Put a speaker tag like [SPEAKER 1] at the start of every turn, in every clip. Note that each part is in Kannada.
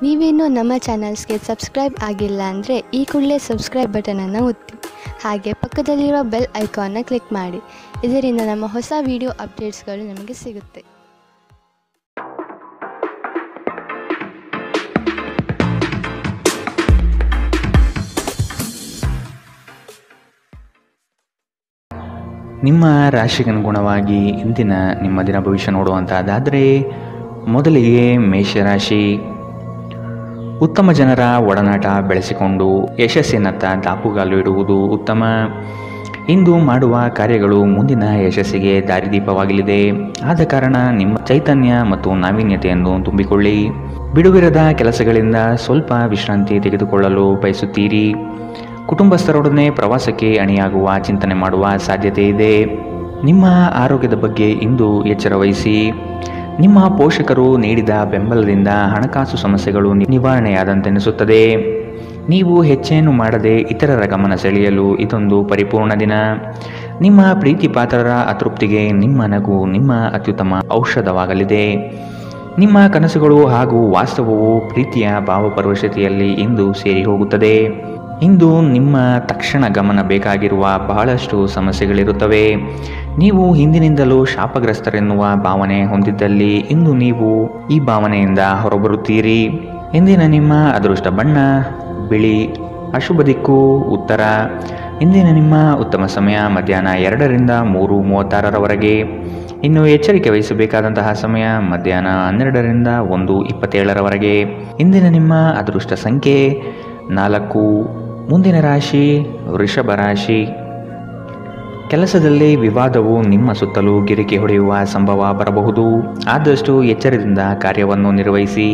[SPEAKER 1] ನೀವೇನೂ ನಮ್ಮ ಚಾನಲ್ಸ್ಗೆ ಸಬ್ಸ್ಕ್ರೈಬ್ ಆಗಿಲ್ಲ ಅಂದರೆ ಈ ಕೂಡಲೇ ಸಬ್ಸ್ಕ್ರೈಬ್ ಬಟನನ್ನು ಒತ್ತಿ, ಹಾಗೆ ಪಕ್ಕದಲ್ಲಿರುವ ಬೆಲ್ ಐಕಾನ್ನ ಕ್ಲಿಕ್ ಮಾಡಿ. ಇದರಿಂದ ನಮ್ಮ ಹೊಸ ವಿಡಿಯೋ ಅಪ್ಡೇಟ್ಸ್ಗಳು ನಿಮಗೆ ಸಿಗುತ್ತೆ.
[SPEAKER 2] ನಿಮ್ಮ ರಾಶಿಗನುಗುಣವಾಗಿ ಇಂದಿನ ನಿಮ್ಮ ದಿನ ಭವಿಷ್ಯ ನೋಡುವಂಥದ್ದಾದರೆ, ಮೊದಲಿಗೆ ಮೇಷರಾಶಿ. ಉತ್ತಮ ಜನರ ಒಡನಾಟ ಬೆಳೆಸಿಕೊಂಡು ಯಶಸ್ಸಿನತ್ತ ದಾಪುಗಾಲು ಇಡುವುದು ಉತ್ತಮ. ಇಂದು ಮಾಡುವ ಕಾರ್ಯಗಳು ಮುಂದಿನ ಯಶಸ್ಸಿಗೆ ದಾರಿದೀಪವಾಗಲಿದೆ. ಆದ ಕಾರಣ ನಿಮ್ಮ ಚೈತನ್ಯ ಮತ್ತು ನಾವೀನ್ಯತೆಯನ್ನು ತುಂಬಿಕೊಳ್ಳಿ. ಬಿಡುವಿರದ ಕೆಲಸಗಳಿಂದ ಸ್ವಲ್ಪ ವಿಶ್ರಾಂತಿ ತೆಗೆದುಕೊಳ್ಳಲು ಬಯಸುತ್ತೀರಿ. ಕುಟುಂಬಸ್ಥರೊಡನೆ ಪ್ರವಾಸಕ್ಕೆ ಅಣಿಯಾಗುವ ಚಿಂತನೆ ಮಾಡುವ ಸಾಧ್ಯತೆ ಇದೆ. ನಿಮ್ಮ ಆರೋಗ್ಯದ ಬಗ್ಗೆ ಇಂದು ಎಚ್ಚರ ವಹಿಸಿ. ನಿಮ್ಮ ಪೋಷಕರು ನೀಡಿದ ಬೆಂಬಲದಿಂದ ಹಣಕಾಸು ಸಮಸ್ಯೆಗಳು ನಿವಾರಣೆಯಾದಂತೆನಿಸುತ್ತದೆ. ನೀವು ಹೆಚ್ಚೇನು ಮಾಡದೆ ಇತರರ ಗಮನ ಸೆಳೆಯಲು ಇದೊಂದು ಪರಿಪೂರ್ಣ ದಿನ. ನಿಮ್ಮ ಪ್ರೀತಿ ಪಾತ್ರರ ಅತೃಪ್ತಿಗೆ ನಿಮ್ಮ ನಗು ನಿಮ್ಮ ಅತ್ಯುತ್ತಮ ಔಷಧವಾಗಲಿದೆ. ನಿಮ್ಮ ಕನಸುಗಳು ಹಾಗೂ ವಾಸ್ತವವು ಪ್ರೀತಿಯ ಭಾವಪರವಶತೆಯಲ್ಲಿ ಇಂದು ಸೇರಿ ಹೋಗುತ್ತದೆ. ಇಂದು ನಿಮ್ಮ ತಕ್ಷಣ ಗಮನ ಬೇಕಾಗಿರುವ ಬಹಳಷ್ಟು ಸಮಸ್ಯೆಗಳಿರುತ್ತವೆ. ನೀವು ಹಿಂದಿನಿಂದಲೂ ಶಾಪಗ್ರಸ್ತರೆನ್ನುವ ಭಾವನೆ ಹೊಂದಿದ್ದಲ್ಲಿ ಇಂದು ನೀವು ಈ ಭಾವನೆಯಿಂದ ಹೊರಬರುತ್ತೀರಿ. ಇಂದಿನ ನಿಮ್ಮ ಅದೃಷ್ಟ ಬಣ್ಣ ಬಿಳಿ. ಅಶುಭ ದಿಕ್ಕು ಉತ್ತರ. ಇಂದಿನ ನಿಮ್ಮ ಉತ್ತಮ ಸಮಯ ಮಧ್ಯಾಹ್ನ 2ರಿಂದ 3:36ರವರೆಗೆ. ಇನ್ನು ಎಚ್ಚರಿಕೆ ವಹಿಸಬೇಕಾದಂತಹ ಸಮಯ ಮಧ್ಯಾಹ್ನ 12ರಿಂದ 1:27ರವರೆಗೆ. ಇಂದಿನ ನಿಮ್ಮ ಅದೃಷ್ಟ ಸಂಖ್ಯೆ 4. ಮುಂದಿನ ರಾಶಿ ವೃಷಭ ರಾಶಿ. ಕೆಲಸದಲ್ಲಿ ವಿವಾದವು ನಿಮ್ಮ ಸುತ್ತಲೂ ಗಿರಿಕೆ ಹೊಡೆಯುವ ಸಂಭವ ಬರಬಹುದು. ಆದಷ್ಟು ಎಚ್ಚರದಿಂದ ಕಾರ್ಯವನ್ನು ನಿರ್ವಹಿಸಿ.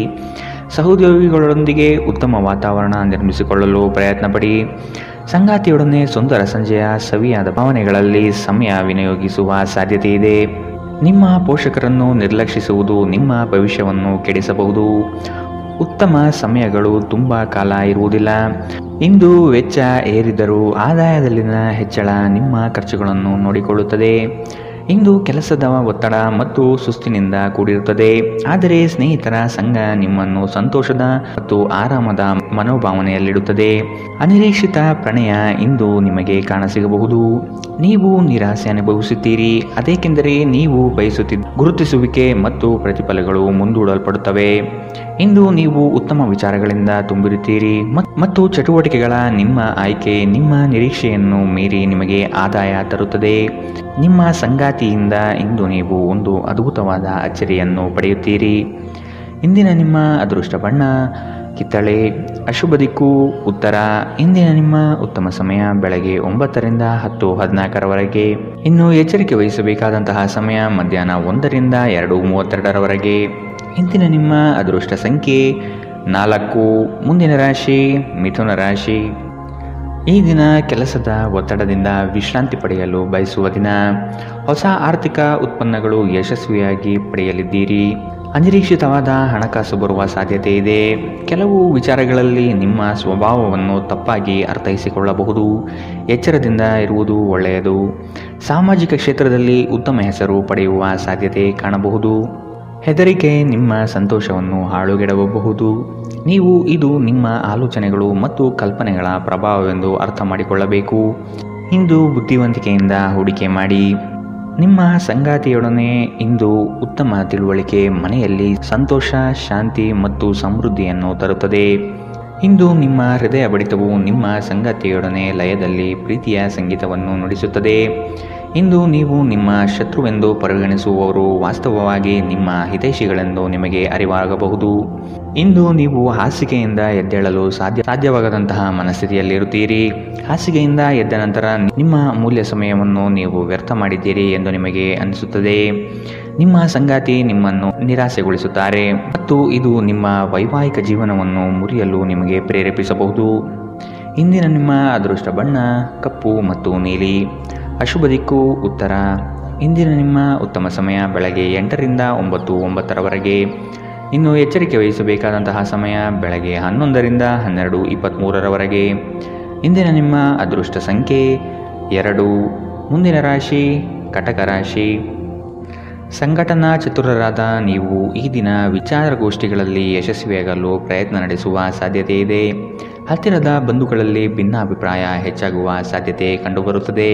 [SPEAKER 2] ಸಹೋದ್ಯೋಗಿಗಳೊಂದಿಗೆ ಉತ್ತಮ ವಾತಾವರಣ ನಿರ್ಮಿಸಿಕೊಳ್ಳಲು ಪ್ರಯತ್ನಪಡಿ. ಸಂಗಾತಿಯೊಡನೆ ಸುಂದರ ಸಂಜೆಯ ಸವಿಯಾದ ಭಾವನೆಗಳಲ್ಲಿ ಸಮಯ ವಿನಿಯೋಗಿಸುವ ಸಾಧ್ಯತೆ ಇದೆ. ನಿಮ್ಮ ಪೋಷಕರನ್ನು ನಿರ್ಲಕ್ಷಿಸುವುದು ನಿಮ್ಮ ಭವಿಷ್ಯವನ್ನು ಕೆಡಿಸಬಹುದು. ಉತ್ತಮ ಸಮಯಗಳು ತುಂಬ ಕಾಲ ಇರುವುದಿಲ್ಲ. ಇಂದು ವೆಚ್ಚ ಏರಿದರೂ ಆದಾಯದಲ್ಲಿನ ಹೆಚ್ಚಳ ನಿಮ್ಮ ಖರ್ಚುಗಳನ್ನು ನೋಡಿಕೊಳ್ಳುತ್ತದೆ. ಇಂದು ಕೆಲಸದ ಒತ್ತಡ ಮತ್ತು ಸುಸ್ತಿನಿಂದ ಕೂಡಿರುತ್ತದೆ. ಆದರೆ ಸ್ನೇಹಿತರ ಸಂಘ ನಿಮ್ಮನ್ನು ಸಂತೋಷದ ಮತ್ತು ಆರಾಮದ ಮನೋಭಾವನೆಯಲ್ಲಿಡುತ್ತದೆ. ಅನಿರೀಕ್ಷಿತ ಪ್ರಣಯ ಇಂದು ನಿಮಗೆ ಕಾಣಸಿಗಬಹುದು. ನೀವು ನಿರಾಸೆ ಅನುಭವಿಸುತ್ತೀರಿ. ಅದೇಕೆಂದರೆ ನೀವು ಬಯಸುತ್ತಿದ್ದ ಗುರುತಿಸುವಿಕೆ ಮತ್ತು ಪ್ರತಿಫಲಗಳು ಮುಂದೂಡಲ್ಪಡುತ್ತವೆ. ಇಂದು ನೀವು ಉತ್ತಮ ವಿಚಾರಗಳಿಂದ ತುಂಬಿರುತ್ತೀರಿ ಮತ್ತು ಚಟುವಟಿಕೆಗಳ ನಿಮ್ಮ ಆಯ್ಕೆ ನಿಮ್ಮ ನಿರೀಕ್ಷೆಯನ್ನು ಮೀರಿ ನಿಮಗೆ ಆದಾಯ ತರುತ್ತದೆ. ನಿಮ್ಮ ಸಂಗಾತಿಯಿಂದ ಇಂದು ನೀವು ಒಂದು ಅದ್ಭುತವಾದ ಅಚ್ಚರಿಯನ್ನು ಪಡೆಯುತ್ತೀರಿ. ಇಂದಿನ ನಿಮ್ಮ ಅದೃಷ್ಟ ಬಣ್ಣ ಕಿತ್ತಳೆ. ಅಶುಭ ದಿಕ್ಕು ಉತ್ತರ. ಇಂದಿನ ನಿಮ್ಮ ಉತ್ತಮ ಸಮಯ ಬೆಳಗ್ಗೆ 9ರಿಂದ 10:14ರವರೆಗೆ. ಇನ್ನು ಎಚ್ಚರಿಕೆ ವಹಿಸಬೇಕಾದಂತಹ ಸಮಯ ಮಧ್ಯಾಹ್ನ 1ರಿಂದ 2:32ರವರೆಗೆ. ಇಂದಿನ ನಿಮ್ಮ ಅದೃಷ್ಟ ಸಂಖ್ಯೆ 4. ಮುಂದಿನ ರಾಶಿ ಮಿಥುನ ರಾಶಿ. ಈ ದಿನ ಕೆಲಸದ ಒತ್ತಡದಿಂದ ವಿಶ್ರಾಂತಿ ಪಡೆಯಲು ಬಯಸುವ ದಿನ. ಹೊಸ ಆರ್ಥಿಕ ಉತ್ಪನ್ನಗಳು ಯಶಸ್ವಿಯಾಗಿ ಪಡೆಯಲಿದ್ದೀರಿ. ಅನಿರೀಕ್ಷಿತವಾದ ಹಣಕಾಸು ಬರುವ ಸಾಧ್ಯತೆ ಇದೆ. ಕೆಲವು ವಿಚಾರಗಳಲ್ಲಿ ನಿಮ್ಮ ಸ್ವಭಾವವನ್ನು ತಪ್ಪಾಗಿ ಅರ್ಥೈಸಿಕೊಳ್ಳಬಹುದು. ಎಚ್ಚರದಿಂದ ಇರುವುದು ಒಳ್ಳೆಯದು. ಸಾಮಾಜಿಕ ಕ್ಷೇತ್ರದಲ್ಲಿ ಉತ್ತಮ ಹೆಸರು ಪಡೆಯುವ ಸಾಧ್ಯತೆ ಕಾಣಬಹುದು. ಹೆದರಿಕೆ ನಿಮ್ಮ ಸಂತೋಷವನ್ನು ಹಾಳುಗೆಡವಬಹುದು. ನೀವು ಇದು ನಿಮ್ಮ ಆಲೋಚನೆಗಳು ಮತ್ತು ಕಲ್ಪನೆಗಳ ಪ್ರಭಾವವೆಂದು ಅರ್ಥ ಮಾಡಿಕೊಳ್ಳಬೇಕು. ಇಂದು ಬುದ್ಧಿವಂತಿಕೆಯಿಂದ ಹೂಡಿಕೆ ಮಾಡಿ. ನಿಮ್ಮ ಸಂಗಾತಿಯೊಡನೆ ಇಂದು ಉತ್ತಮ ತಿಳುವಳಿಕೆ ಮನೆಯಲ್ಲಿ ಸಂತೋಷ, ಶಾಂತಿ ಮತ್ತು ಸಮೃದ್ಧಿಯನ್ನು ತರುತ್ತದೆ. ಇಂದು ನಿಮ್ಮ ಹೃದಯ ಬಡಿತವು ನಿಮ್ಮ ಸಂಗಾತಿಯೊಡನೆ ಲಯದಲ್ಲಿ ಪ್ರೀತಿಯ ಸಂಗೀತವನ್ನು ನುಡಿಸುತ್ತದೆ. ಇಂದು ನೀವು ನಿಮ್ಮ ಶತ್ರುವೆಂದು ಪರಿಗಣಿಸುವವರು ವಾಸ್ತವವಾಗಿ ನಿಮ್ಮ ಹಿತೈಷಿಗಳೆಂದು ನಿಮಗೆ ಅರಿವಾಗಬಹುದು. ಇಂದು ನೀವು ಹಾಸಿಗೆಯಿಂದ ಎದ್ದೇಳಲು ಸಾಧ್ಯವಾಗದಂತಹ ಮನಸ್ಥಿತಿಯಲ್ಲಿರುತ್ತೀರಿ. ಹಾಸಿಗೆಯಿಂದ ಎದ್ದ ನಂತರ ನಿಮ್ಮ ಅಮೂಲ್ಯ ಸಮಯವನ್ನು ನೀವು ವ್ಯರ್ಥ ಮಾಡಿದ್ದೀರಿ ಎಂದು ನಿಮಗೆ ಅನಿಸುತ್ತದೆ. ನಿಮ್ಮ ಸಂಗಾತಿ ನಿಮ್ಮನ್ನು ನಿರಾಸೆಗೊಳಿಸುತ್ತಾರೆ ಮತ್ತು ಇದು ನಿಮ್ಮ ವೈವಾಹಿಕ ಜೀವನವನ್ನು ಮುರಿಯಲು ನಿಮಗೆ ಪ್ರೇರೇಪಿಸಬಹುದು. ಇಂದಿನ ನಿಮ್ಮ ಅದೃಷ್ಟ ಬಣ್ಣ ಕಪ್ಪು ಮತ್ತು ನೀಲಿ. ಅಶುಭ ದಿಕ್ಕು ಉತ್ತರ. ಇಂದಿನ ನಿಮ್ಮ ಉತ್ತಮ ಸಮಯ ಬೆಳಗ್ಗೆ 8ರಿಂದ 9:09ರವರೆಗೆ. ಇನ್ನು ಎಚ್ಚರಿಕೆ ವಹಿಸಬೇಕಾದಂತಹ ಸಮಯ ಬೆಳಗ್ಗೆ 11ರಿಂದ 12:23ರವರೆಗೆ. ಇಂದಿನ ನಿಮ್ಮ ಅದೃಷ್ಟ ಸಂಖ್ಯೆ 2. ಮುಂದಿನ ರಾಶಿ ಕಟಕ ರಾಶಿ. ಸಂಘಟನಾ ಚತುರರಾದ ನೀವು ಈ ದಿನ ವಿಚಾರಗೋಷ್ಠಿಗಳಲ್ಲಿ ಯಶಸ್ವಿಯಾಗಲು ಪ್ರಯತ್ನ ನಡೆಸುವ ಸಾಧ್ಯತೆ ಇದೆ. ಹತ್ತಿರದ ಬಂಧುಗಳಲ್ಲಿ ಭಿನ್ನಾಭಿಪ್ರಾಯ ಹೆಚ್ಚಾಗುವ ಸಾಧ್ಯತೆ ಕಂಡುಬರುತ್ತದೆ.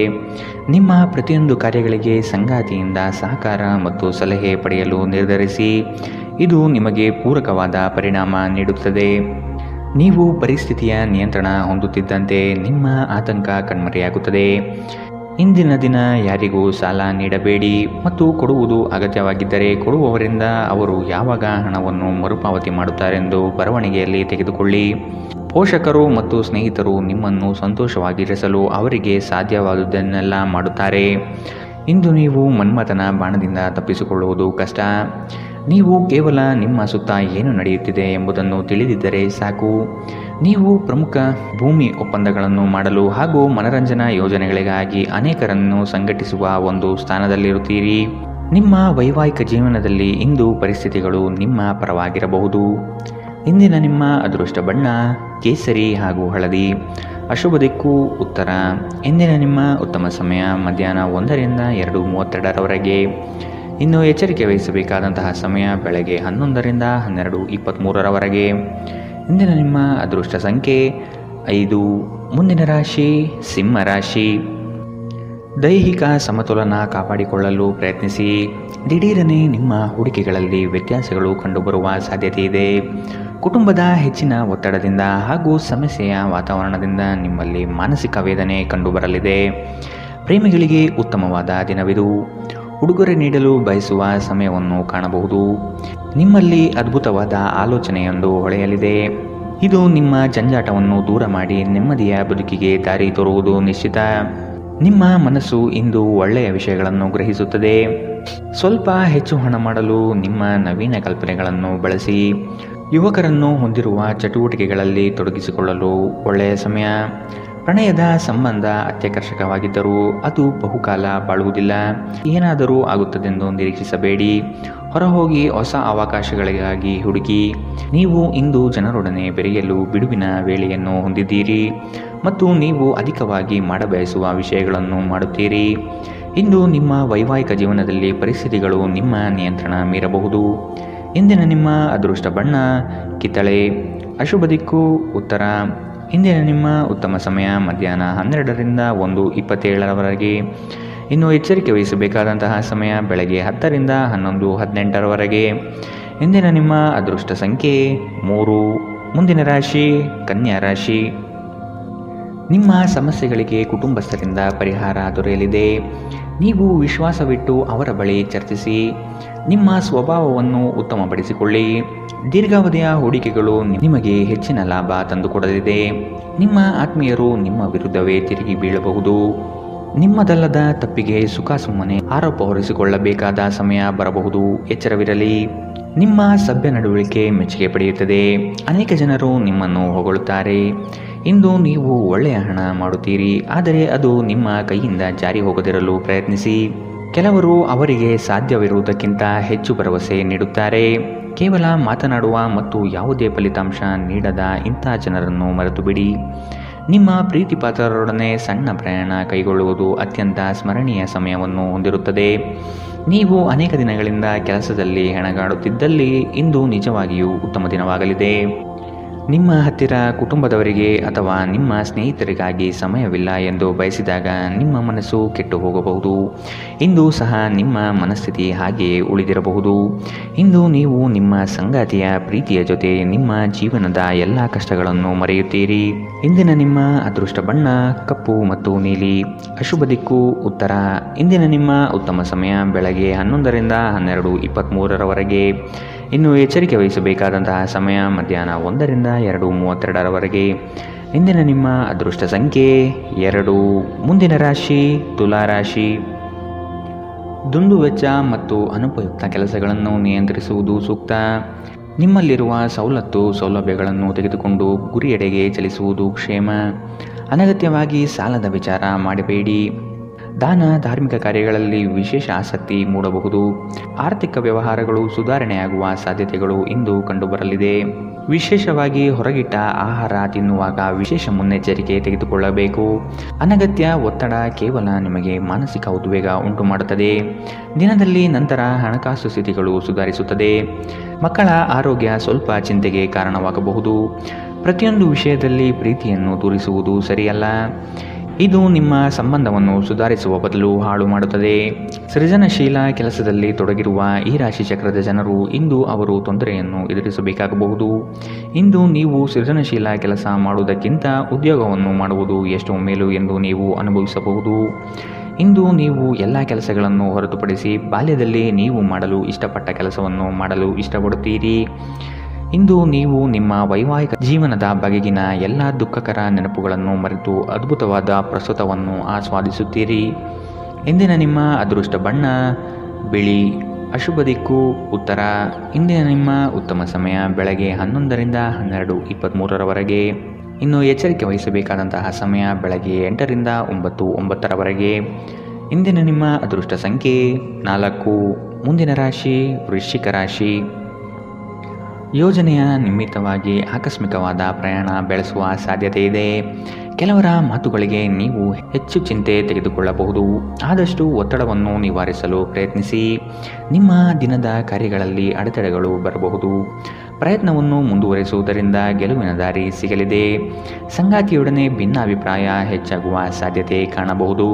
[SPEAKER 2] ನಿಮ್ಮ ಪ್ರತಿಯೊಂದು ಕಾರ್ಯಗಳಿಗೆ ಸಂಗಾತಿಯಿಂದ ಸಹಕಾರ ಮತ್ತು ಸಲಹೆ ಪಡೆಯಲು ನಿರ್ಧರಿಸಿ. ಇದು ನಿಮಗೆ ಪೂರಕವಾದ ಪರಿಣಾಮ ನೀಡುತ್ತದೆ. ನೀವು ಪರಿಸ್ಥಿತಿಯ ನಿಯಂತ್ರಣ ಹೊಂದುತ್ತಿದ್ದಂತೆ ನಿಮ್ಮ ಆತಂಕ ಕಣ್ಮರೆಯಾಗುತ್ತದೆ. ಇಂದಿನ ದಿನ ಯಾರಿಗೂ ಸಾಲ ನೀಡಬೇಡಿ ಮತ್ತು ಕೊಡುವುದು ಅಗತ್ಯವಾಗಿದ್ದರೆ ಕೊಡುವವರಿಂದ ಅವರು ಯಾವಾಗ ಹಣವನ್ನು ಮರುಪಾವತಿ ಮಾಡುತ್ತಾರೆಂದು ಬರವಣಿಗೆಯಲ್ಲಿ ತೆಗೆದುಕೊಳ್ಳಿ. ಪೋಷಕರು ಮತ್ತು ಸ್ನೇಹಿತರು ನಿಮ್ಮನ್ನು ಸಂತೋಷವಾಗಿರಿಸಲು ಅವರಿಗೆ ಸಾಧ್ಯವಾದುದನ್ನೆಲ್ಲ ಮಾಡುತ್ತಾರೆ. ಇಂದು ನೀವು ಮನ್ಮಥನ ಬಾಣದಿಂದ ತಪ್ಪಿಸಿಕೊಳ್ಳುವುದು ಕಷ್ಟ. ನೀವು ಕೇವಲ ನಿಮ್ಮ ಸುತ್ತ ಏನು ನಡೆಯುತ್ತಿದೆ ಎಂಬುದನ್ನು ತಿಳಿದಿದ್ದರೆ ಸಾಕು. ನೀವು ಪ್ರಮುಖ ಭೂಮಿ ಒಪ್ಪಂದಗಳನ್ನು ಮಾಡಲು ಹಾಗೂ ಮನರಂಜನಾ ಯೋಜನೆಗಳಿಗಾಗಿ ಅನೇಕರನ್ನು ಸಂಘಟಿಸುವ ಒಂದು ಸ್ಥಾನದಲ್ಲಿರುತ್ತೀರಿ. ನಿಮ್ಮ ವೈವಾಹಿಕ ಜೀವನದಲ್ಲಿ ಇಂದು ಪರಿಸ್ಥಿತಿಗಳು ನಿಮ್ಮ ಪರವಾಗಿರಬಹುದು. ಇಂದಿನ ನಿಮ್ಮ ಅದೃಷ್ಟ ಬಣ್ಣ ಕೇಸರಿ ಹಾಗೂ ಹಳದಿ. ಅಶುಭ ದಿಕ್ಕು ಉತ್ತರ. ಇಂದಿನ ನಿಮ್ಮ ಉತ್ತಮ ಸಮಯ ಮಧ್ಯಾಹ್ನ 1 ರಿಂದ 2:32ರವರೆಗೆ. ಇನ್ನು ಎಚ್ಚರಿಕೆ ವಹಿಸಬೇಕಾದಂತಹ ಸಮಯ ಬೆಳಗ್ಗೆ 11 ರಿಂದ 12:23ರವರೆಗೆ. ಇಂದಿನ ನಿಮ್ಮ ಅದೃಷ್ಟ ಸಂಖ್ಯೆ 5. ಮುಂದಿನ ರಾಶಿ ಸಿಂಹ ರಾಶಿ. ದೈಹಿಕ ಸಮತೋಲನ ಕಾಪಾಡಿಕೊಳ್ಳಲು ಪ್ರಯತ್ನಿಸಿ. ದಿಢೀರನೆ ನಿಮ್ಮ ಹೂಡಿಕೆಗಳಲ್ಲಿ ವ್ಯತ್ಯಾಸಗಳು ಕಂಡುಬರುವ ಸಾಧ್ಯತೆ ಇದೆ. ಕುಟುಂಬದ ಹೆಚ್ಚಿನ ಒತ್ತಡದಿಂದ ಹಾಗೂ ಸಮಸ್ಯೆಯ ವಾತಾವರಣದಿಂದ ನಿಮ್ಮಲ್ಲಿ ಮಾನಸಿಕ ವೇದನೆ ಕಂಡುಬರಲಿದೆ. ಪ್ರೇಮಿಗಳಿಗೆ ಉತ್ತಮವಾದ ದಿನವಿದು. ಉಡುಗೊರೆ ನೀಡಲು ಬಯಸುವ ಸಮಯವನ್ನು ಕಾಣಬಹುದು. ನಿಮ್ಮಲ್ಲಿ ಅದ್ಭುತವಾದ ಆಲೋಚನೆಯೊಂದು ಹೊಳೆಯಲಿದೆ. ಇದು ನಿಮ್ಮ ಜಂಜಾಟವನ್ನು ದೂರ ಮಾಡಿ ನೆಮ್ಮದಿಯ ಬದುಕಿಗೆ ದಾರಿ ತೋರುವುದು ನಿಶ್ಚಿತ. ನಿಮ್ಮ ಮನಸ್ಸು ಇಂದು ಒಳ್ಳೆಯ ವಿಷಯಗಳನ್ನು ಗ್ರಹಿಸುತ್ತದೆ. ಸ್ವಲ್ಪ ಹೆಚ್ಚು ಹಣ ಮಾಡಲು ನಿಮ್ಮ ನವೀನ ಕಲ್ಪನೆಗಳನ್ನು ಬಳಸಿ. ಯುವಕರನ್ನು ಹೊಂದಿರುವ ಚಟುವಟಿಕೆಗಳಲ್ಲಿ ತೊಡಗಿಸಿಕೊಳ್ಳಲು ಒಳ್ಳೆಯ ಸಮಯ. ಪ್ರಣಯದ ಸಂಬಂಧ ಅತ್ಯಾಕರ್ಷಕವಾಗಿದ್ದರೂ ಅದು ಬಹುಕಾಲ ಬಾಳುವುದಿಲ್ಲ. ಏನಾದರೂ ಆಗುತ್ತದೆಂದು ನಿರೀಕ್ಷಿಸಬೇಡಿ. ಹೊರಹೋಗಿ ಹೊಸ ಅವಕಾಶಗಳಿಗಾಗಿ ಹುಡುಕಿ. ನೀವು ಇಂದು ಜನರೊಡನೆ ಬೆರೆಯಲು ಬಿಡುವಿನ ವೇಳೆಯನ್ನು ಹೊಂದಿದ್ದೀರಿ ಮತ್ತು ನೀವು ಅಧಿಕವಾಗಿ ಮಾಡಬಯಸುವ ವಿಷಯಗಳನ್ನು ಮಾಡುತ್ತೀರಿ. ಇಂದು ನಿಮ್ಮ ವೈವಾಹಿಕ ಜೀವನದಲ್ಲಿ ಪರಿಸ್ಥಿತಿಗಳು ನಿಮ್ಮ ನಿಯಂತ್ರಣ ಮೀರಬಹುದು. ಇಂದಿನ ನಿಮ್ಮ ಅದೃಷ್ಟ ಬಣ್ಣ ಕಿತ್ತಳೆ. ಅಶುಭ ದಿಕ್ಕು ಉತ್ತರ. ಇಂದಿನ ನಿಮ್ಮ ಉತ್ತಮ ಸಮಯ ಮಧ್ಯಾಹ್ನ 12 ರಿಂದ 1:27ರವರೆಗೆ. ಇನ್ನು ಎಚ್ಚರಿಕೆ ವಹಿಸಬೇಕಾದಂತಹ ಸಮಯ ಬೆಳಗ್ಗೆ 10 ರಿಂದ 11:18ರವರೆಗೆ. ಇಂದಿನ ನಿಮ್ಮ ಅದೃಷ್ಟ ಸಂಖ್ಯೆ 3. ಮುಂದಿನ ರಾಶಿ ಕನ್ಯಾ ರಾಶಿ. ನಿಮ್ಮ ಸಮಸ್ಯೆಗಳಿಗೆ ಕುಟುಂಬಸ್ಥರಿಂದ ಪರಿಹಾರ ದೊರೆಯಲಿದೆ. ನೀವು ವಿಶ್ವಾಸವಿಟ್ಟು ಅವರ ಬಳಿ ಚರ್ಚಿಸಿ. ನಿಮ್ಮ ಸ್ವಭಾವವನ್ನು ಉತ್ತಮಪಡಿಸಿಕೊಳ್ಳಿ. ದೀರ್ಘಾವಧಿಯ ಹೂಡಿಕೆಗಳು ನಿಮಗೆ ಹೆಚ್ಚಿನ ಲಾಭ ತಂದುಕೊಡಲಿದೆ. ನಿಮ್ಮ ಆತ್ಮೀಯರು ನಿಮ್ಮ ವಿರುದ್ಧವೇ ತಿರುಗಿ ಬೀಳಬಹುದು. ನಿಮ್ಮದಲ್ಲದ ತಪ್ಪಿಗೆ ಸುಖ ಸುಮ್ಮನೆ ಆರೋಪ ಹೊರಿಸಿಕೊಳ್ಳಬೇಕಾದ ಸಮಯ ಬರಬಹುದು. ಎಚ್ಚರವಿರಲಿ. ನಿಮ್ಮ ಸಭ್ಯ ನಡವಳಿಕೆ ಮೆಚ್ಚುಗೆ ಪಡೆಯುತ್ತದೆ. ಅನೇಕ ಜನರು ನಿಮ್ಮನ್ನು ಹೊಗಳುತ್ತಾರೆ. ಇಂದು ನೀವು ಒಳ್ಳೆಯ ಹಣ ಮಾಡುತ್ತೀರಿ, ಆದರೆ ಅದು ನಿಮ್ಮ ಕೈಯಿಂದ ಜಾರಿ ಹೋಗದಿರಲು ಪ್ರಯತ್ನಿಸಿ. ಕೆಲವರು ಅವರಿಗೆ ಸಾಧ್ಯವಿರುವುದಕ್ಕಿಂತ ಹೆಚ್ಚು ಭರವಸೆ ನೀಡುತ್ತಾರೆ. ಕೇವಲ ಮಾತನಾಡುವ ಮತ್ತು ಯಾವುದೇ ಫಲಿತಾಂಶ ನೀಡದ ಇಂಥ ಜನರನ್ನು ಮರೆತುಬಿಡಿ. ನಿಮ್ಮ ಪ್ರೀತಿಪಾತ್ರರೊಡನೆ ಸಣ್ಣ ಪ್ರಯಾಣ ಕೈಗೊಳ್ಳುವುದು ಅತ್ಯಂತ ಸ್ಮರಣೀಯ ಸಮಯವನ್ನು ಹೊಂದಿರುತ್ತದೆ. ನೀವು ಅನೇಕ ದಿನಗಳಿಂದ ಕೆಲಸದಲ್ಲಿ ಹೆಣಗಾಡುತ್ತಿದ್ದಲ್ಲಿ ಇಂದು ನಿಜವಾಗಿಯೂ ಉತ್ತಮ ದಿನವಾಗಲಿದೆ. ನಿಮ್ಮ ಹತ್ತಿರ ಕುಟುಂಬದವರಿಗೆ ಅಥವಾ ನಿಮ್ಮ ಸ್ನೇಹಿತರಿಗಾಗಿ ಸಮಯವಿಲ್ಲ ಎಂದು ಬಯಸಿದಾಗ ನಿಮ್ಮ ಮನಸ್ಸು ಕೆಟ್ಟು ಹೋಗಬಹುದು. ಇಂದು ಸಹ ನಿಮ್ಮ ಮನಸ್ಥಿತಿ ಹಾಗೆಯೇ ಉಳಿದಿರಬಹುದು. ಇಂದು ನೀವು ನಿಮ್ಮ ಸಂಗಾತಿಯ ಪ್ರೀತಿಯ ಜೊತೆ ನಿಮ್ಮ ಜೀವನದ ಎಲ್ಲ ಕಷ್ಟಗಳನ್ನು ಮರೆಯುತ್ತೀರಿ. ಇಂದಿನ ನಿಮ್ಮ ಅದೃಷ್ಟ ಬಣ್ಣ ಕಪ್ಪು ಮತ್ತು ನೀಲಿ. ಅಶುಭ ದಿಕ್ಕು ಉತ್ತರ. ಇಂದಿನ ನಿಮ್ಮ ಉತ್ತಮ ಸಮಯ ಬೆಳಗ್ಗೆ 11 ರಿಂದ 12:23ರವರೆಗೆ. ಇನ್ನು ಎಚ್ಚರಿಕೆ ವಹಿಸಬೇಕಾದಂತಹ ಸಮಯ ಮಧ್ಯಾಹ್ನ 1 ರಿಂದ 2:32ರವರೆಗೆ. ಇಂದಿನ ನಿಮ್ಮ ಅದೃಷ್ಟ ಸಂಖ್ಯೆ 2. ಮುಂದಿನ ರಾಶಿ ತುಲಾ ರಾಶಿ. ದುಂದುವೆಚ್ಚ ಮತ್ತು ಅನುಪಯುಕ್ತ ಕೆಲಸಗಳನ್ನು ನಿಯಂತ್ರಿಸುವುದು ಸೂಕ್ತ. ನಿಮ್ಮಲ್ಲಿರುವ ಸೌಲಭ್ಯಗಳನ್ನು ತೆಗೆದುಕೊಂಡು ಗುರಿಯೆಡೆಗೆ ಚಲಿಸುವುದು ಕ್ಷೇಮ. ಅನಗತ್ಯವಾಗಿ ಸಾಲದ ವಿಚಾರ ಮಾಡಬೇಡಿ. ದಾನ ಧಾರ್ಮಿಕ ಕಾರ್ಯಗಳಲ್ಲಿ ವಿಶೇಷ ಆಸಕ್ತಿ ಮೂಡಬಹುದು. ಆರ್ಥಿಕ ವ್ಯವಹಾರಗಳು ಸುಧಾರಣೆಯಾಗುವ ಸಾಧ್ಯತೆಗಳು ಇಂದು ಕಂಡುಬರಲಿದೆ. ವಿಶೇಷವಾಗಿ ಹೊರಗಿಟ್ಟ ಆಹಾರ ತಿನ್ನುವಾಗ ವಿಶೇಷ ಮುನ್ನೆಚ್ಚರಿಕೆ ತೆಗೆದುಕೊಳ್ಳಬೇಕು. ಅನಗತ್ಯ ಒತ್ತಡ ಕೇವಲ ನಿಮಗೆ ಮಾನಸಿಕ ಉದ್ವೇಗ ಉಂಟು ಮಾಡುತ್ತದೆ. ದಿನದಲ್ಲಿ ನಂತರ ಹಣಕಾಸು ಸ್ಥಿತಿಗಳು ಸುಧಾರಿಸುತ್ತದೆ. ಮಕ್ಕಳ ಆರೋಗ್ಯ ಸ್ವಲ್ಪ ಚಿಂತೆಗೆ ಕಾರಣವಾಗಬಹುದು. ಪ್ರತಿಯೊಂದು ವಿಷಯದಲ್ಲಿ ಪ್ರೀತಿಯನ್ನು ತೋರಿಸುವುದು ಸರಿಯಲ್ಲ. ಇದು ನಿಮ್ಮ ಸಂಬಂಧವನ್ನು ಸುಧಾರಿಸುವ ಬದಲು ಹಾಳು ಮಾಡುತ್ತದೆ. ಸೃಜನಶೀಲ ಕೆಲಸದಲ್ಲಿ ತೊಡಗಿರುವ ಈ ರಾಶಿ ಚಕ್ರದ ಜನರು ಇಂದು ಅವರು ತೊಂದರೆಯನ್ನು ಎದುರಿಸಬೇಕಾಗಬಹುದು. ಇಂದು ನೀವು ಸೃಜನಶೀಲ ಕೆಲಸ ಮಾಡುವುದಕ್ಕಿಂತ ಉದ್ಯೋಗವನ್ನು ಮಾಡುವುದು ಎಷ್ಟೋ ಮೇಲು ಎಂದು ನೀವು ಅನುಭವಿಸಬಹುದು. ಇಂದು ನೀವು ಎಲ್ಲ ಕೆಲಸಗಳನ್ನು ಹೊರತುಪಡಿಸಿ ಬಾಲ್ಯದಲ್ಲಿ ನೀವು ಮಾಡಲು ಇಷ್ಟಪಟ್ಟ ಕೆಲಸವನ್ನು ಮಾಡಲು ಇಷ್ಟಪಡುತ್ತೀರಿ. ಇಂದು ನೀವು ನಿಮ್ಮ ವೈವಾಹಿಕ ಜೀವನದ ಬಗೆಗಿನ ಎಲ್ಲ ದುಃಖಕರ ನೆನಪುಗಳನ್ನು ಮರೆತು ಅದ್ಭುತವಾದ ಪ್ರಸ್ತುತವನ್ನು ಆಸ್ವಾದಿಸುತ್ತೀರಿ. ಇಂದಿನ ನಿಮ್ಮ ಅದೃಷ್ಟ ಬಣ್ಣ ಬಿಳಿ. ಅಶುಭ ದಿಕ್ಕು ಉತ್ತರ. ಇಂದಿನ ನಿಮ್ಮ ಉತ್ತಮ ಸಮಯ ಬೆಳಗ್ಗೆ 11ರಿಂದ 12:23 ಇನ್ನು ಎಚ್ಚರಿಕೆ ವಹಿಸಬೇಕಾದಂತಹ ಸಮಯ ಬೆಳಗ್ಗೆ 8ರಿಂದ 9:09 ಇಂದಿನ ನಿಮ್ಮ ಅದೃಷ್ಟ ಸಂಖ್ಯೆ 4. ಮುಂದಿನ ರಾಶಿ ವೃಶ್ಚಿಕ ರಾಶಿ. ಯೋಜನೆಯ ನಿಮಿತ್ತವಾಗಿ ಆಕಸ್ಮಿಕವಾದ ಪ್ರಯಾಣ ಬೆಳೆಸುವ ಸಾಧ್ಯತೆ ಇದೆ. ಕೆಲವರ ಮಾತುಗಳಿಗೆ ನೀವು ಹೆಚ್ಚು ಚಿಂತೆ ತೆಗೆದುಕೊಳ್ಳಬಹುದು. ಆದಷ್ಟು ಒತ್ತಡವನ್ನು ನಿವಾರಿಸಲು ಪ್ರಯತ್ನಿಸಿ. ನಿಮ್ಮ ದಿನದ ಕಾರ್ಯಗಳಲ್ಲಿ ಅಡೆತಡೆಗಳು ಬರಬಹುದು. ಪ್ರಯತ್ನವನ್ನು ಮುಂದುವರಿಸುವುದರಿಂದ ಗೆಲುವಿನ ದಾರಿ ಸಿಗಲಿದೆ. ಸಂಗಾತಿಯೊಡನೆ ಭಿನ್ನಾಭಿಪ್ರಾಯ ಹೆಚ್ಚಾಗುವ ಸಾಧ್ಯತೆ ಕಾಣಬಹುದು.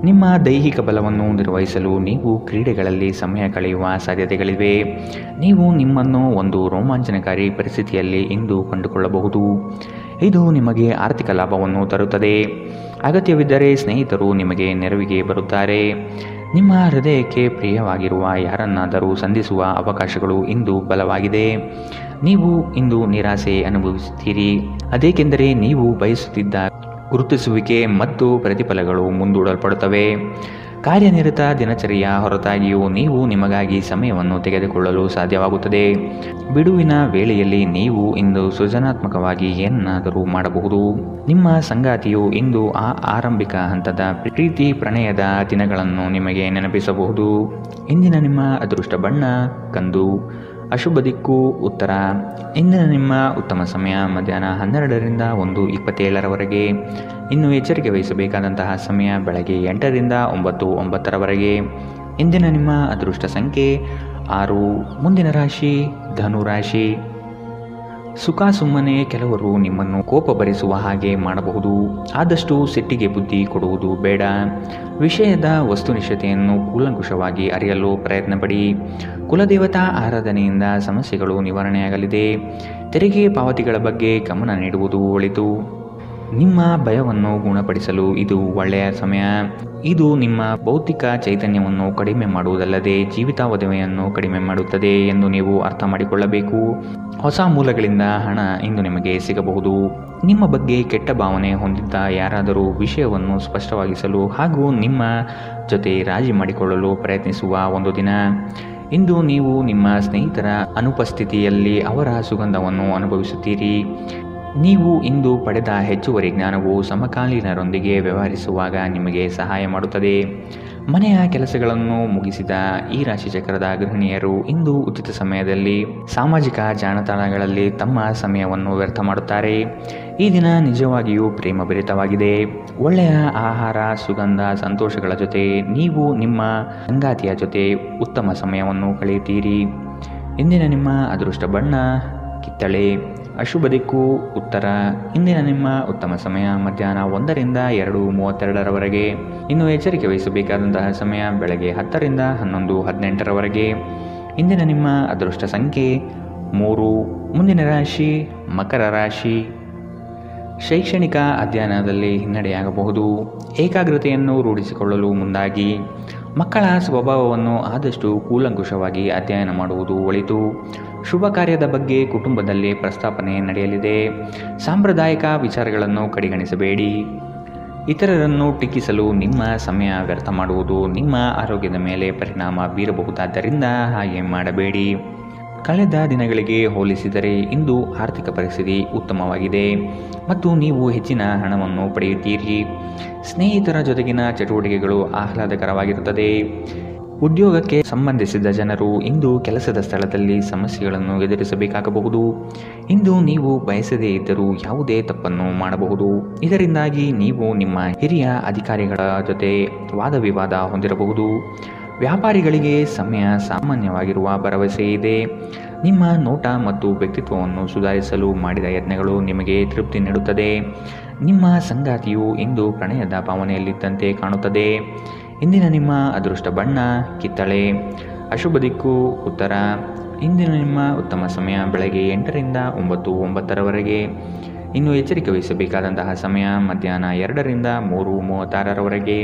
[SPEAKER 2] ನಿಮ್ಮ ದೈಹಿಕ ಬಲವನ್ನು ನಿರ್ವಹಿಸಲು ನೀವು ಕ್ರೀಡೆಗಳಲ್ಲಿ ಸಮಯ ಕಳೆಯುವ ಸಾಧ್ಯತೆಗಳಿವೆ. ನೀವು ನಿಮ್ಮನ್ನು ಒಂದು ರೋಮಾಂಚನಕಾರಿ ಪರಿಸ್ಥಿತಿಯಲ್ಲಿ ಇಂದು ಕಂಡುಕೊಳ್ಳಬಹುದು. ಇದು ನಿಮಗೆ ಆರ್ಥಿಕ ಲಾಭವನ್ನು ತರುತ್ತದೆ. ಅಗತ್ಯವಿದ್ದರೆ ಸ್ನೇಹಿತರು ನಿಮಗೆ ನೆರವಿಗೆ ಬರುತ್ತಾರೆ. ನಿಮ್ಮ ಹೃದಯಕ್ಕೆ ಪ್ರಿಯವಾಗಿರುವ ಯಾರನ್ನಾದರೂ ಸಂಧಿಸುವ ಅವಕಾಶಗಳು ಇಂದು ಬಲವಾಗಿದೆ. ನೀವು ಇಂದು ನಿರಾಸೆ ಅನುಭವಿಸುತ್ತೀರಿ. ಅದೇಕೆಂದರೆ ನೀವು ಬಯಸುತ್ತಿದ್ದ ಗುರುತಿಸುವಿಕೆ ಮತ್ತು ಪ್ರತಿಫಲಗಳು ಮುಂದೂಡಲ್ಪಡುತ್ತವೆ. ಕಾರ್ಯನಿರತ ದಿನಚರಿಯ ಹೊರತಾಗಿಯೂ ನೀವು ನಿಮಗಾಗಿ ಸಮಯವನ್ನು ತೆಗೆದುಕೊಳ್ಳಲು ಸಾಧ್ಯವಾಗುತ್ತದೆ. ಬಿಡುವಿನ ವೇಳೆಯಲ್ಲಿ ನೀವು ಇಂದು ಸೃಜನಾತ್ಮಕವಾಗಿ ಏನನ್ನಾದರೂ ಮಾಡಬಹುದು. ನಿಮ್ಮ ಸಂಗಾತಿಯು ಇಂದು ಆ ಆರಂಭಿಕ ಹಂತದ ಪ್ರೀತಿ ಪ್ರಣಯದ ದಿನಗಳನ್ನು ನಿಮಗೆ ನೆನಪಿಸಬಹುದು. ಇಂದಿನ ನಿಮ್ಮ ಅದೃಷ್ಟ ಬಣ್ಣ ಕಂದು. ಅಶುಭ ದಿಕ್ಕು ಉತ್ತರ. ಇಂದಿನ ನಿಮ್ಮ ಉತ್ತಮ ಸಮಯ ಮಧ್ಯಾಹ್ನ 12ರಿಂದ 1:27 ಇನ್ನು ಎಚ್ಚರಿಕೆ ವಹಿಸಬೇಕಾದಂತಹ ಸಮಯ ಬೆಳಗ್ಗೆ 8ರಿಂದ 9:09 ಇಂದಿನ ನಿಮ್ಮ ಅದೃಷ್ಟ ಸಂಖ್ಯೆ 6. ಮುಂದಿನ ರಾಶಿ ಧನು ರಾಶಿ. ಸುಖ ಸುಮ್ಮನೆ ಕೆಲವರು ನಿಮ್ಮನ್ನು ಕೋಪ ಭರಿಸುವ ಹಾಗೆ ಮಾಡಬಹುದು. ಆದಷ್ಟು ಸಿಟ್ಟಿಗೆ ಬುದ್ಧಿ ಕೊಡುವುದು ಬೇಡ. ವಿಷಯದ ವಸ್ತುನಿಷ್ಠತೆಯನ್ನು ಕೂಲಂಕುಷವಾಗಿ ಅರಿಯಲು ಪ್ರಯತ್ನಪಡಿ. ಕುಲದೇವತಾ ಆರಾಧನೆಯಿಂದ ಸಮಸ್ಯೆಗಳು ನಿವಾರಣೆಯಾಗಲಿದೆ. ತೆರಿಗೆ ಪಾವತಿಗಳ ಬಗ್ಗೆ ಗಮನ ನೀಡುವುದು ಒಳಿತು. ನಿಮ್ಮ ಭಯವನ್ನು ಗುಣಪಡಿಸಲು ಇದು ಒಳ್ಳೆಯ ಸಮಯ. ಇದು ನಿಮ್ಮ ಭೌತಿಕ ಚೈತನ್ಯವನ್ನು ಕಡಿಮೆ ಮಾಡುವುದಲ್ಲದೆ ಜೀವಿತಾವಧಿಯನ್ನು ಕಡಿಮೆ ಮಾಡುತ್ತದೆ ಎಂದು ನೀವು ಅರ್ಥ ಮಾಡಿಕೊಳ್ಳಬೇಕು. ಹೊಸ ಮೂಲಗಳಿಂದ ಹಣ ಇಂದು ನಿಮಗೆ ಸಿಗಬಹುದು. ನಿಮ್ಮ ಬಗ್ಗೆ ಕೆಟ್ಟ ಭಾವನೆ ಹೊಂದಿದ್ದ ಯಾರಾದರೂ ವಿಷಯವನ್ನು ಸ್ಪಷ್ಟವಾಗಿಸಲು ಹಾಗೂ ನಿಮ್ಮ ಜೊತೆ ರಾಜಿ ಮಾಡಿಕೊಳ್ಳಲು ಪ್ರಯತ್ನಿಸುವ ಒಂದು ದಿನ. ಇಂದು ನೀವು ನಿಮ್ಮ ಸ್ನೇಹಿತರ ಅನುಪಸ್ಥಿತಿಯಲ್ಲಿ ಅವರ ಸುಗಂಧವನ್ನು ಅನುಭವಿಸುತ್ತೀರಿ. ನೀವು ಇಂದು ಪಡೆದ ಹೆಚ್ಚುವರಿ ಜ್ಞಾನವು ಸಮಕಾಲೀನರೊಂದಿಗೆ ವ್ಯವಹರಿಸುವಾಗ ನಿಮಗೆ ಸಹಾಯ ಮಾಡುತ್ತದೆ. ಮನೆಯ ಕೆಲಸಗಳನ್ನು ಮುಗಿಸಿದ ಈ ರಾಶಿಚಕ್ರದ ಗೃಹಿಣಿಯರು ಇಂದು ಉಚಿತ ಸಮಯದಲ್ಲಿ ಸಾಮಾಜಿಕ ಜಾಲತಾಣಗಳಲ್ಲಿ ತಮ್ಮ ಸಮಯವನ್ನು ವ್ಯರ್ಥ ಮಾಡುತ್ತಾರೆ. ಈ ದಿನ ನಿಜವಾಗಿಯೂ ಪ್ರೇಮಭರಿತವಾಗಿದೆ. ಒಳ್ಳೆಯ ಆಹಾರ, ಸುಗಂಧ, ಸಂತೋಷಗಳ ಜೊತೆ ನೀವು ನಿಮ್ಮ ಸಂಗಾತಿಯ ಜೊತೆ ಉತ್ತಮ ಸಮಯವನ್ನು ಕಳೆಯುತ್ತೀರಿ. ಇಂದಿನ ನಿಮ್ಮ ಅದೃಷ್ಟ ಬಣ್ಣ ಕಿತ್ತಳೆ. ಅಶುಭ ದಿಕ್ಕು ಉತ್ತರ. ಇಂದಿನ ನಿಮ್ಮ ಉತ್ತಮ ಸಮಯ ಮಧ್ಯಾಹ್ನ 1ರಿಂದ 2:32 ಇನ್ನು ಎಚ್ಚರಿಕೆ ವಹಿಸಬೇಕಾದಂತಹ ಸಮಯ ಬೆಳಗ್ಗೆ 10ರಿಂದ 11:18 ಇಂದಿನ ನಿಮ್ಮ ಅದೃಷ್ಟ ಸಂಖ್ಯೆ 3. ಮುಂದಿನ ರಾಶಿ ಮಕರ ರಾಶಿ. ಶೈಕ್ಷಣಿಕ ಅಧ್ಯಯನದಲ್ಲಿ ಹಿನ್ನಡೆಯಾಗಬಹುದು. ಏಕಾಗ್ರತೆಯನ್ನು ರೂಢಿಸಿಕೊಳ್ಳಲು ಮುಂದಾಗಿ. ಮಕ್ಕಳ ಸ್ವಭಾವವನ್ನು ಆದಷ್ಟು ಕೂಲಂಕುಷವಾಗಿ ಅಧ್ಯಯನ ಮಾಡುವುದು ಒಳಿತು. ಶುಭ ಕಾರ್ಯದ ಬಗ್ಗೆ ಕುಟುಂಬದಲ್ಲಿ ಪ್ರಸ್ತಾಪನೆ ನಡೆಯಲಿದೆ. ಸಾಂಪ್ರದಾಯಿಕ ವಿಚಾರಗಳನ್ನು ಕಡೆಗಣಿಸಬೇಡಿ. ಇತರರನ್ನು ಟೀಕಿಸಲು ನಿಮ್ಮ ಸಮಯ ವ್ಯರ್ಥ ಮಾಡುವುದು ನಿಮ್ಮ ಆರೋಗ್ಯದ ಮೇಲೆ ಪರಿಣಾಮ ಬೀರಬಹುದಾದ್ದರಿಂದ ಹಾಗೆ ಮಾಡಬೇಡಿ. ಕಳೆದ ದಿನಗಳಿಗೆ ಹೋಲಿಸಿದರೆ ಇಂದು ಆರ್ಥಿಕ ಪರಿಸ್ಥಿತಿ ಉತ್ತಮವಾಗಿದೆ ಮತ್ತು ನೀವು ಹೆಚ್ಚಿನ ಹಣವನ್ನು ಪಡೆಯುತ್ತೀರಿ. ಸ್ನೇಹಿತರ ಜೊತೆಗಿನ ಚಟುವಟಿಕೆಗಳು ಆಹ್ಲಾದಕರವಾಗಿರುತ್ತದೆ. ಉದ್ಯೋಗಕ್ಕೆ ಸಂಬಂಧಿಸಿದ ಜನರು ಇಂದು ಕೆಲಸದ ಸ್ಥಳದಲ್ಲಿ ಸಮಸ್ಯೆಗಳನ್ನು ಎದುರಿಸಬೇಕಾಗಬಹುದು. ಇಂದು ನೀವು ಬಯಸದೇ ಇದ್ದರೂ ಯಾವುದೇ ತಪ್ಪನ್ನು ಮಾಡಬಹುದು. ಇದರಿಂದಾಗಿ ನೀವು ನಿಮ್ಮ ಹಿರಿಯ ಅಧಿಕಾರಿಗಳ ಜೊತೆ ವಾದವಿವಾದ ಹೊಂದಿರಬಹುದು. ವ್ಯಾಪಾರಿಗಳಿಗೆ ಸಮಯ ಸಾಮಾನ್ಯವಾಗಿರುವ ಭರವಸೆ ಇದೆ. ನಿಮ್ಮ ನೋಟ ಮತ್ತು ವ್ಯಕ್ತಿತ್ವವನ್ನು ಸುಧಾರಿಸಲು ಮಾಡಿದ ಯತ್ನಗಳು ನಿಮಗೆ ತೃಪ್ತಿ ನೀಡುತ್ತದೆ. ನಿಮ್ಮ ಸಂಗಾತಿಯು ಇಂದು ಪ್ರಣಯದ ಭಾವನೆಯಲ್ಲಿದ್ದಂತೆ ಕಾಣುತ್ತದೆ. ಇಂದಿನ ನಿಮ್ಮ ಅದೃಷ್ಟ ಬಣ್ಣ ಕಿತ್ತಳೆ. ಅಶುಭ ದಿಕ್ಕು ಉತ್ತರ. ಇಂದಿನ ನಿಮ್ಮ ಉತ್ತಮ ಸಮಯ ಬೆಳಗ್ಗೆ 8 ರಿಂದ 9:09 ಇನ್ನು ಎಚ್ಚರಿಕೆ ವಹಿಸಬೇಕಾದಂತಹ ಸಮಯ ಮಧ್ಯಾಹ್ನ 2 ರಿಂದ 3:36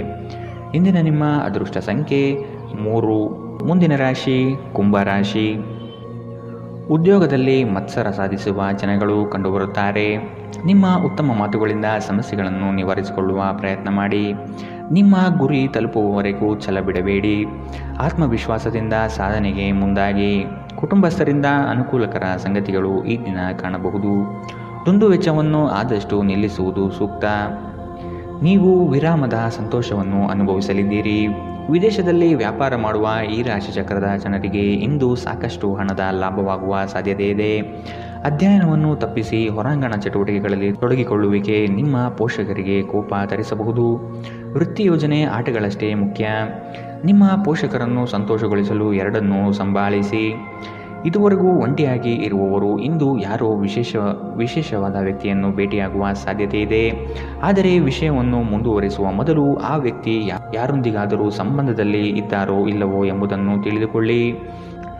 [SPEAKER 2] ಇಂದಿನ ನಿಮ್ಮ ಅದೃಷ್ಟ ಸಂಖ್ಯೆ 3. ಮುಂದಿನ ರಾಶಿ ಕುಂಭರಾಶಿ. ಉದ್ಯೋಗದಲ್ಲಿ ಮತ್ಸರ ಸಾಧಿಸುವ ಜನಗಳು ಕಂಡುಬರುತ್ತಾರೆ. ನಿಮ್ಮ ಉತ್ತಮ ಮಾತುಗಳಿಂದ ಸಮಸ್ಯೆಗಳನ್ನು ನಿವಾರಿಸಿಕೊಳ್ಳುವ ಪ್ರಯತ್ನ ಮಾಡಿ. ನಿಮ್ಮ ಗುರಿ ತಲುಪುವವರೆಗೂ ಛಲ ಬಿಡಬೇಡಿ. ಆತ್ಮವಿಶ್ವಾಸದಿಂದ ಸಾಧನೆಗೆ ಮುಂದಾಗಿ. ಕುಟುಂಬಸ್ಥರಿಂದ ಅನುಕೂಲಕರ ಸಂಗತಿಗಳು ಈ ದಿನ ಕಾಣಬಹುದು. ದುಂದುವೆಚ್ಚವನ್ನು ಆದಷ್ಟು ನಿಲ್ಲಿಸುವುದು ಸೂಕ್ತ. ನೀವು ವಿರಾಮದ ಸಂತೋಷವನ್ನು ಅನುಭವಿಸಲಿದ್ದೀರಿ. ವಿದೇಶದಲ್ಲಿ ವ್ಯಾಪಾರ ಮಾಡುವ ಈ ರಾಶಿ ಚಕ್ರದ ಜನರಿಗೆ ಇಂದು ಸಾಕಷ್ಟು ಹಣದ ಲಾಭವಾಗುವ ಸಾಧ್ಯತೆ ಇದೆ. ಅಧ್ಯಯನವನ್ನು ತಪ್ಪಿಸಿ ಹೊರಾಂಗಣ ಚಟುವಟಿಕೆಗಳಲ್ಲಿ ತೊಡಗಿಕೊಳ್ಳುವಿಕೆ ನಿಮ್ಮ ಪೋಷಕರಿಗೆ ಕೋಪ ತರಿಸಬಹುದು. ವೃತ್ತಿ ಯೋಜನೆ ಆಟಗಳಷ್ಟೇ ಮುಖ್ಯ. ನಿಮ್ಮ ಪೋಷಕರನ್ನು ಸಂತೋಷಗೊಳಿಸಲು ಎರಡನ್ನೂ ಸಂಭಾಳಿಸಿ. ಇದುವರೆಗೂ ಒಂಟಿಯಾಗಿ ಇರುವವರು ಇಂದು ಯಾರೋ ವಿಶೇಷವಾದ ವ್ಯಕ್ತಿಯನ್ನು ಭೇಟಿಯಾಗುವ ಸಾಧ್ಯತೆ ಇದೆ. ಆದರೆ ವಿಷಯವನ್ನು ಮುಂದುವರಿಸುವ ಮೊದಲು ಆ ವ್ಯಕ್ತಿ ಯಾರೊಂದಿಗಾದರೂ ಸಂಬಂಧದಲ್ಲಿ ಇದ್ದಾರೋ ಇಲ್ಲವೋ ಎಂಬುದನ್ನು ತಿಳಿದುಕೊಳ್ಳಿ.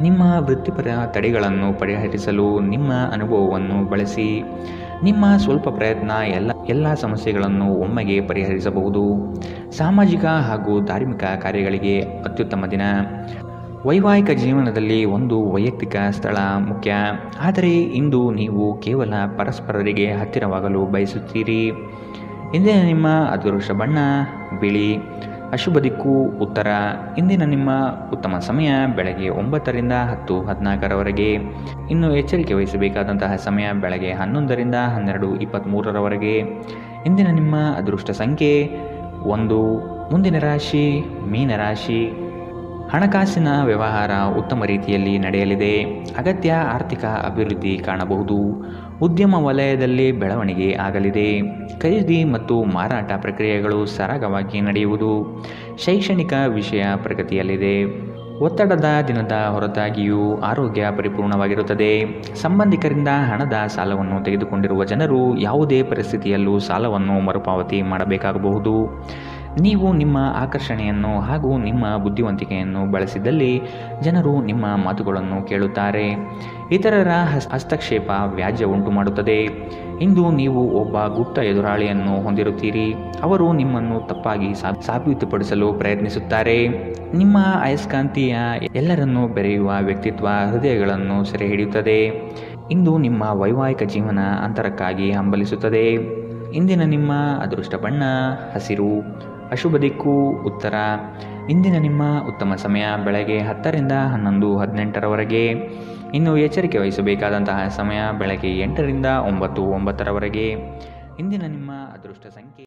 [SPEAKER 2] ನಿಮ್ಮ ವೃತ್ತಿಪರ ತಡೆಗಳನ್ನು ಪರಿಹರಿಸಲು ನಿಮ್ಮ ಅನುಭವವನ್ನು ಬಳಸಿ. ನಿಮ್ಮ ಸ್ವಲ್ಪ ಪ್ರಯತ್ನ ಎಲ್ಲ ಸಮಸ್ಯೆಗಳನ್ನು ಒಮ್ಮೆಗೆ ಪರಿಹರಿಸಬಹುದು. ಸಾಮಾಜಿಕ ಹಾಗೂ ಧಾರ್ಮಿಕ ಕಾರ್ಯಗಳಿಗೆ ಅತ್ಯುತ್ತಮ ದಿನ. ವೈವಾಹಿಕ ಜೀವನದಲ್ಲಿ ಒಂದು ವೈಯಕ್ತಿಕ ಸ್ಥಳ ಮುಖ್ಯ. ಆದರೆ ಇಂದು ನೀವು ಕೇವಲ ಪರಸ್ಪರರಿಗೆ ಹತ್ತಿರವಾಗಲು ಬಯಸುತ್ತೀರಿ. ಇಂದಿನ ನಿಮ್ಮ ಅದೃಷ್ಟ ಬಣ್ಣ ಬಿಳಿ. ಅಶುಭ ದಿಕ್ಕು ಉತ್ತರ. ಇಂದಿನ ನಿಮ್ಮ ಉತ್ತಮ ಸಮಯ ಬೆಳಗ್ಗೆ 9 ರಿಂದ 10:14 ಇನ್ನು ಎಚ್ಚರಿಕೆ ವಹಿಸಬೇಕಾದಂತಹ ಸಮಯ ಬೆಳಗ್ಗೆ 11 ರಿಂದ 12:23 ಇಂದಿನ ನಿಮ್ಮ ಅದೃಷ್ಟ ಸಂಖ್ಯೆ 1. ಮುಂದಿನ ರಾಶಿ ಮೀನರಾಶಿ. ಹಣಕಾಸಿನ ವ್ಯವಹಾರ ಉತ್ತಮ ರೀತಿಯಲ್ಲಿ ನಡೆಯಲಿದೆ. ಅಗತ್ಯ ಆರ್ಥಿಕ ಅಭಿವೃದ್ಧಿ ಕಾಣಬಹುದು. ಉದ್ಯಮ ವಲಯದಲ್ಲಿ ಬೆಳವಣಿಗೆ ಆಗಲಿದೆ. ಖರೀದಿ ಮತ್ತು ಮಾರಾಟ ಪ್ರಕ್ರಿಯೆಗಳು ಸರಾಗವಾಗಿ ನಡೆಯುವುದು. ಶೈಕ್ಷಣಿಕ ವಿಷಯ ಪ್ರಗತಿಯಲ್ಲಿದೆ. ಒತ್ತಡದ ದಿನದ ಹೊರತಾಗಿಯೂ ಆರೋಗ್ಯ ಪರಿಪೂರ್ಣವಾಗಿರುತ್ತದೆ. ಸಂಬಂಧಿಕರಿಂದ ಹಣದ ಸಾಲವನ್ನು ತೆಗೆದುಕೊಂಡಿರುವ ಜನರು ಯಾವುದೇ ಪರಿಸ್ಥಿತಿಯಲ್ಲೂ ಸಾಲವನ್ನು ಮರುಪಾವತಿ ಮಾಡಬೇಕಾಗಬಹುದು. ನೀವು ನಿಮ್ಮ ಆಕರ್ಷಣೆಯನ್ನು ಹಾಗೂ ನಿಮ್ಮ ಬುದ್ಧಿವಂತಿಕೆಯನ್ನು ಬಳಸಿದಲ್ಲಿ ಜನರು ನಿಮ್ಮ ಮಾತುಗಳನ್ನು ಕೇಳುತ್ತಾರೆ. ಇತರರ ಹಸ್ತಕ್ಷೇಪ ವ್ಯಾಜ್ಯ ಉಂಟು ಮಾಡುತ್ತದೆ. ಇಂದು ನೀವು ಒಬ್ಬ ಗುಪ್ತ ಎದುರಾಳಿಯನ್ನು ಹೊಂದಿರುತ್ತೀರಿ. ಅವರು ನಿಮ್ಮನ್ನು ತಪ್ಪಾಗಿ ಸಾಬೀತುಪಡಿಸಲು ಪ್ರಯತ್ನಿಸುತ್ತಾರೆ. ನಿಮ್ಮ ಅಯಸ್ಕಾಂತೀಯ ಎಲ್ಲರನ್ನೂ ಬೆರೆಯುವ ವ್ಯಕ್ತಿತ್ವ ಹೃದಯಗಳನ್ನು ಸೆರೆ ಹಿಡಿಯುತ್ತದೆ. ಇಂದು ನಿಮ್ಮ ವೈವಾಹಿಕ ಜೀವನ ಅಂತರಕ್ಕಾಗಿ ಹಂಬಲಿಸುತ್ತದೆ. ಇಂದಿನ ನಿಮ್ಮ ಅದೃಷ್ಟ ಬಣ್ಣ ಹಸಿರು. ಅಶುಭ ದಿಕ್ಕು ಉತ್ತರ. ಇಂದಿನ ನಿಮ್ಮ ಉತ್ತಮ ಸಮಯ ಬೆಳಗ್ಗೆ 10 ರಿಂದ 11:18 ಇನ್ನು ಎಚ್ಚರಿಕೆ ವಹಿಸಬೇಕಾದಂತಹ ಸಮಯ ಬೆಳಗ್ಗೆ 8 ರಿಂದ 9:09 ಇಂದಿನ ನಿಮ್ಮ ಅದೃಷ್ಟ ಸಂಖ್ಯೆ